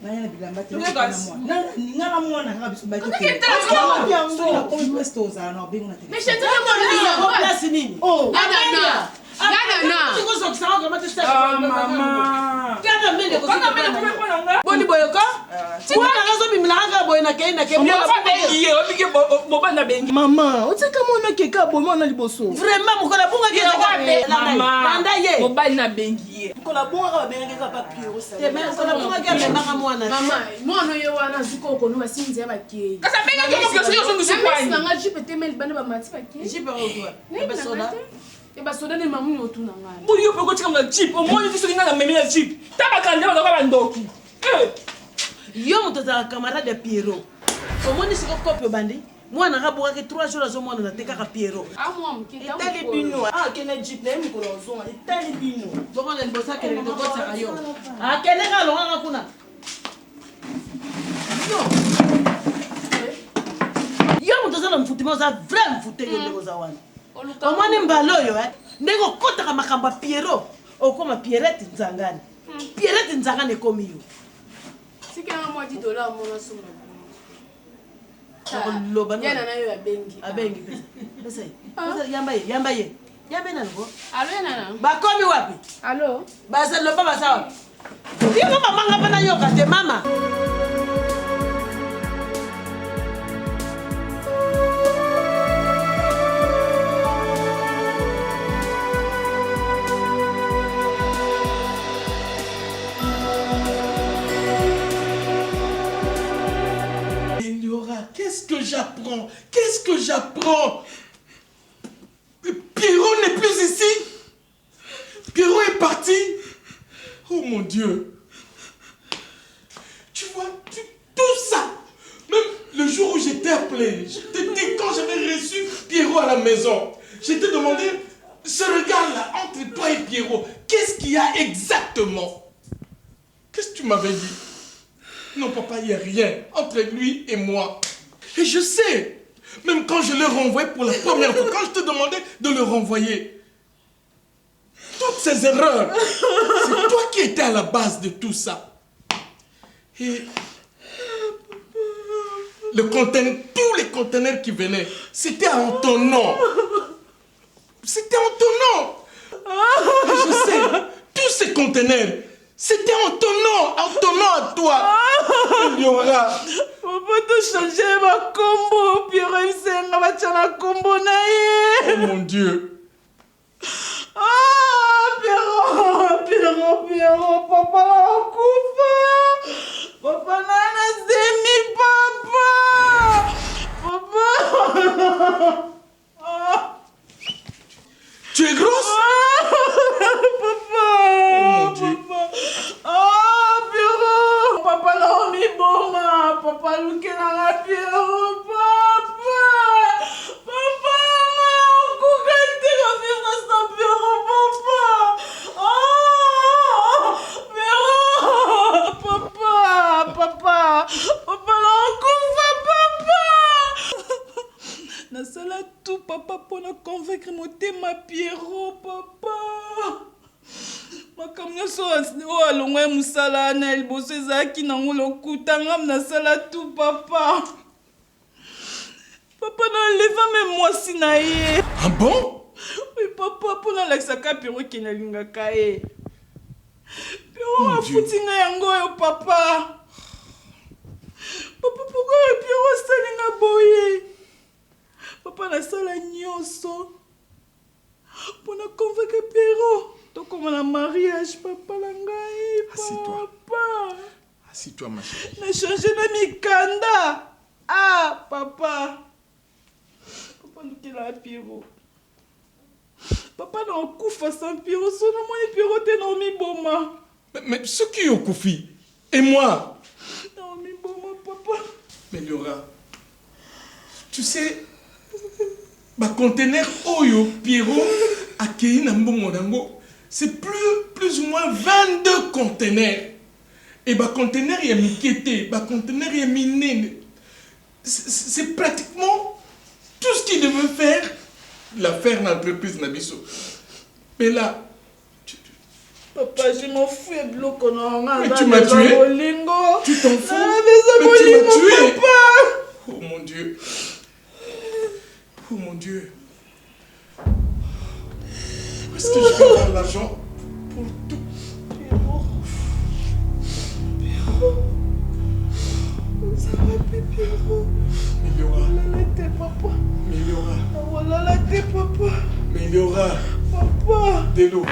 S12: Nanya bilamba te. Ngana mwana kaka biso ba ke. Yango ko presto za na bengi na te.
S8: Mais chez toi
S2: place nini?
S8: Oh. Nana.
S2: Maman. Kana mende ko boni boyoka? Wana ngazo bimlanga boyena kenda ke.
S6: Maman, oteka mona keka bomona liboso.
S2: Vraiment mukola bunga ke
S6: Maman.
S8: Mobali na bengi.
S6: Mukola bunga ka bengi ka papier sa.
S2: Te mais mukola bunga ke bemanga mwana.
S8: Maman, mwana yo wana zuko ko no basinzi ya bakeye.
S6: Kasa benga ke mo kyoso yo so musikwani.
S8: Na nga jipe temel bana ba mati bakeye.
S2: Jipe o toi. Ebe soda.
S8: Eba soda ne mamu yo tuna nga.
S6: Buli yo peko tika nga jeep, o moni tiso nga na memela jeep. Tabakanda ba ba ndoki.
S2: Yo mutata camarade de Pierrot. Omoni siko kopio bandi. Mwana kabuka ke 3 jours azo mwana nateka ka Pierrot.
S8: Amwa mkita.
S6: Itali bino. Ah kene jeep na mi ko lonzonga. Itali bino.
S2: Boko na bosa kele de kota kayo. Ah kele ka longa kuna. Yo mutata na mfutima za vrai mfute yo ndeko za wana. Omoni mbaloyo ndeko kota ka makamba Pierrot. Okoma Pierrette nzangani. Pierrette nzangani komi yo.
S8: Sikanga mwa $10 mona suma.
S2: Loba
S8: yana na yo abengi.
S2: Abengi pesa. Pesa. Yamba ye. Yamba nango.
S8: Allo yana.
S2: Bakomi wapi?
S8: Allo.
S2: Basa loba basa. Yo mama ngapa na yoka te mama.
S1: Qu'est-ce que j'apprends? Pierrot n'est plus ici. Pierrot est parti. Oh mon Dieu. Tu vois, tout ça. Même le jour où j'étais appelé, je te dis, quand j'avais reçu Pierrot à la maison, je t'ai demandé, ce regard-là, entre toi et Pierrot, qu'est-ce qu'il y a exactement? Qu'est-ce que tu m'avais dit? Non, papa, il n'y a rien entre lui et moi. Et je sais, même quand je le renvoyais pour la première fois, quand je te demandais de le renvoyer, toutes ces erreurs, c'est toi qui étais à la base de tout ça. Et tous les conteneurs qui venaient, c'était en ton nom. C'était en ton nom. Et je sais, tous ces conteneurs, c'était en ton nom à toi. Il y aura.
S2: Papa, tu changes ma combo. Pierrot, il s'est ma combo.
S1: Oh mon Dieu.
S2: Pierrot, papa, on coupe. Papa, nana, c'est mi papa.
S1: Tu es grosse?
S2: Papa. Oh mon Dieu. Pierrot. Papa, non, mi bon, papa, Luke, nana, Pierrot, papa. Papa, on coupe la vivre sans Pierrot, papa. Papa, non, coupe, papa. Nasala tout, papa, pour nous convaincre mon thème Pierrot, papa. Ma kamnyoso o alongwa musala na liboso ezalaki nango lokuta ngam nasala tout, papa. Papa, non, leva même mwasi na ye.
S1: Ah bon?
S2: Oui, papa, pour nalakisaka Pierrot ki nalingaka ye. Pierrot afuti nga yango yo, papa. Papa, pourquoi Pierrot salinga boye? Papa nasala nyonso pour na convaincre Pierrot. Donc comme un mariage, papa la ngai.
S1: Assis-toi.
S2: Papa.
S1: Assis-toi, ma chérie.
S2: Na changer na mikanda. Ah, papa. Papa nous qui la Pierrot. Papa na okufa sans Pierrot, so na moi Pierrot te na mi boma.
S1: Mais ce qui est au Koufi et moi.
S2: Na mi boma, papa.
S1: Mais Laura, tu sais, ma conteneur Oyo Pierrot a cueilli na mbongo. C'est plus ou moins 22 conteneurs. Et ma conteneur y a mikete, ma conteneur y a miné. C'est pratiquement tout ce qu'il devait faire, l'affaire d'entreprise Nabiso. Mais là,
S2: papa, je m'en fous de l'eau qu'on a.
S1: Mais tu m'as tué. Tu t'en fous. Mais tu m'as tué.
S2: Papa.
S1: Oh mon Dieu. Oh mon Dieu. Est-ce que je vais avoir l'argent pour tout?
S2: Pierrot. Ça va plus, Pierrot.
S1: Mais Laura.
S2: Voilà tes papa.
S1: Mais Laura.
S2: Voilà tes papa.
S1: Mais Laura.
S2: Papa.
S1: De l'eau.